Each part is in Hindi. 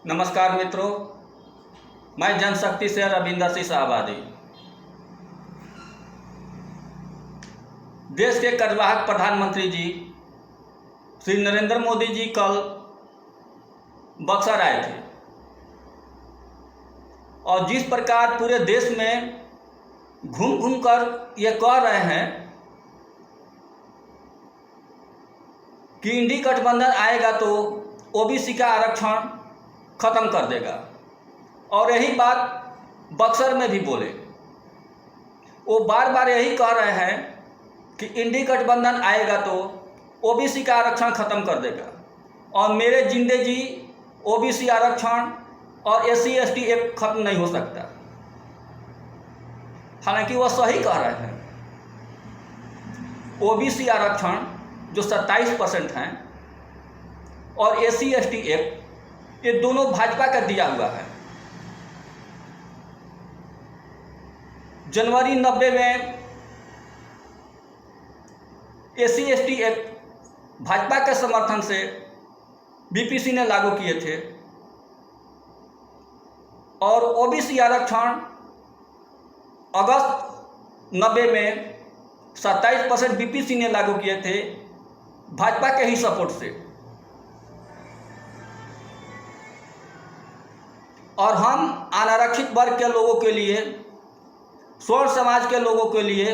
नमस्कार मित्रों, मैं जनशक्ति से रविंदर सिंह शाहबादी। देश के कार्यवाहक प्रधानमंत्री जी श्री नरेंद्र मोदी जी कल बक्सर आए थे और जिस प्रकार पूरे देश में घूम घूम कर ये कह रहे हैं कि इंडी गठबंधन आएगा तो ओबीसी का आरक्षण खत्म कर देगा, और यही बात बक्सर में भी बोले। वो बार बार यही कह रहे हैं कि इंडी गठबंधन आएगा तो ओबीसी का आरक्षण खत्म कर देगा और मेरे जिंदे जी ओबीसी आरक्षण और SC ST एक्ट खत्म नहीं हो सकता। हालांकि वह सही कह रहे हैं। ओबीसी आरक्षण जो 27% हैं और SC ST एक्ट, ये दोनों भाजपा का दिया हुआ है। जनवरी 90 में SC ST एक्ट भाजपा के समर्थन से BPC ने लागू किए थे और ओबीसी आरक्षण अगस्त 90 में 27% BPC ने लागू किए थे भाजपा के ही सपोर्ट से। और हम अनारक्षित वर्ग के लोगों के लिए, स्वर्ण समाज के लोगों के लिए,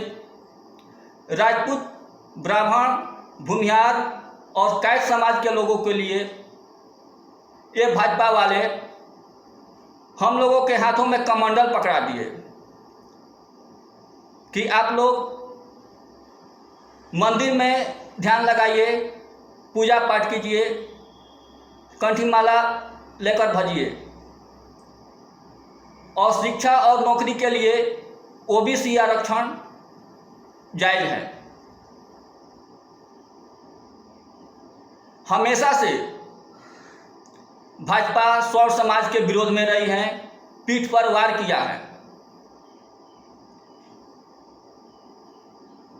राजपूत, ब्राह्मण, भूमिहार और कैट समाज के लोगों के लिए ये भाजपा वाले हम लोगों के हाथों में कमंडल पकड़ा दिए कि आप लोग मंदिर में ध्यान लगाइए, पूजा पाठ कीजिए, कंठीमाला लेकर भजिए, और शिक्षा और नौकरी के लिए ओबीसी आरक्षण जायज है। हमेशा से भाजपा स्वर्ण समाज के विरोध में रही है, पीठ पर वार किया है।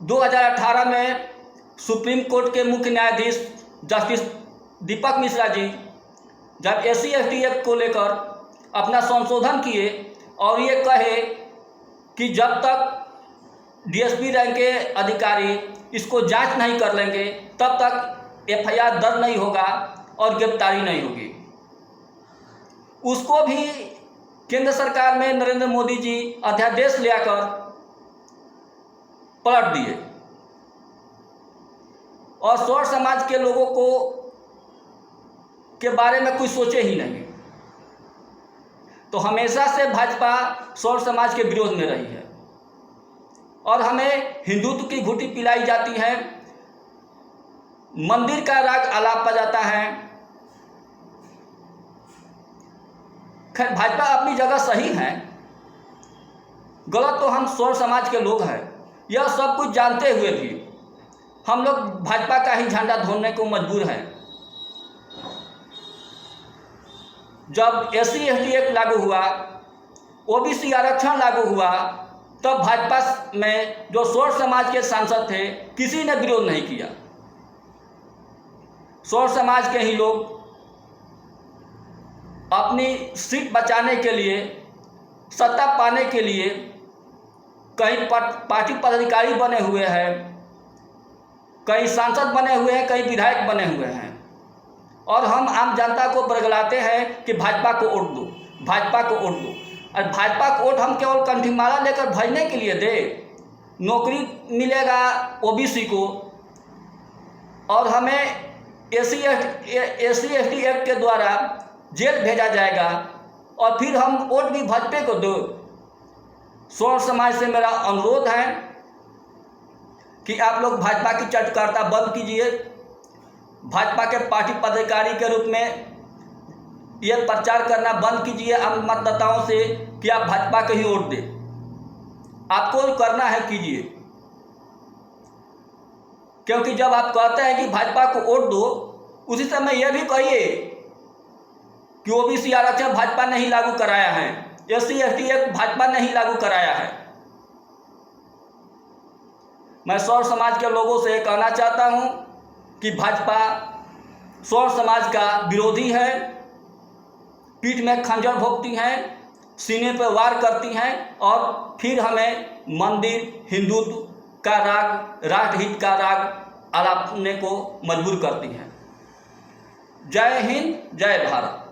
2018 में सुप्रीम कोर्ट के मुख्य न्यायाधीश जस्टिस दीपक मिश्रा जी जब SC ST एक्ट को लेकर अपना संशोधन किए और ये कहे कि जब तक DSP रैंक के अधिकारी इसको जांच नहीं कर लेंगे तब तक FIR दर्ज नहीं होगा और गिरफ्तारी नहीं होगी, उसको भी केंद्र सरकार में नरेंद्र मोदी जी अध्यादेश लाकर पलट दिए और स्वर्ण समाज के लोगों को के बारे में कुछ सोचे ही नहीं। तो हमेशा से भाजपा स्वर्ण समाज के विरोध में रही है और हमें हिंदुत्व की घुटी पिलाई जाती है, मंदिर का राग आलापा जाता है। खैर, भाजपा अपनी जगह सही है, गलत तो हम स्वर्ण समाज के लोग हैं। यह सब कुछ जानते हुए भी हम लोग भाजपा का ही झंडा धोने को मजबूर हैं। जब SC ST एक्ट लागू हुआ, ओबीसी आरक्षण लागू हुआ, तब भाजपा में जो स्वर्ण समाज के सांसद थे किसी ने विरोध नहीं किया। स्वर्ण समाज के ही लोग अपनी सीट बचाने के लिए, सत्ता पाने के लिए कहीं पार्टी पदाधिकारी बने हुए हैं, कई सांसद बने हुए हैं, कई विधायक बने हुए हैं, और हम आम जनता को बरगलाते हैं कि भाजपा को वोट दो, भाजपा को वोट दो। और भाजपा को वोट हम केवल कंठीमाला लेकर भजने के लिए दे, नौकरी मिलेगा ओबीसी को और हमें SC ST एक्ट के द्वारा जेल भेजा जाएगा और फिर हम वोट भी भाजपा को दो। स्वर्ण समाज से मेरा अनुरोध है कि आप लोग भाजपा की चटकारता बंद कीजिए। भाजपा के पार्टी पदाधिकारी के रूप में यह प्रचार करना बंद कीजिए आम मतदाताओं से कि आप भाजपा के ही वोट दें। आपको करना है कीजिए, क्योंकि जब आप कहते हैं कि भाजपा को वोट दो, उसी समय यह भी कहिए कि ओबीसी आरक्षण भाजपा नहीं लागू कराया है, SC ST एक्ट भाजपा नहीं लागू कराया है। मैं स्वर्ण समाज के लोगों से कहना चाहता हूं कि भाजपा स्वर्ण समाज का विरोधी है पीठ में खंजर भोंकती हैं, सीने पर वार करती हैं और फिर हमें मंदिर, हिंदुत्व का राग, राष्ट्रहित का राग आलापने को मजबूर करती हैं। जय हिंद, जय भारत।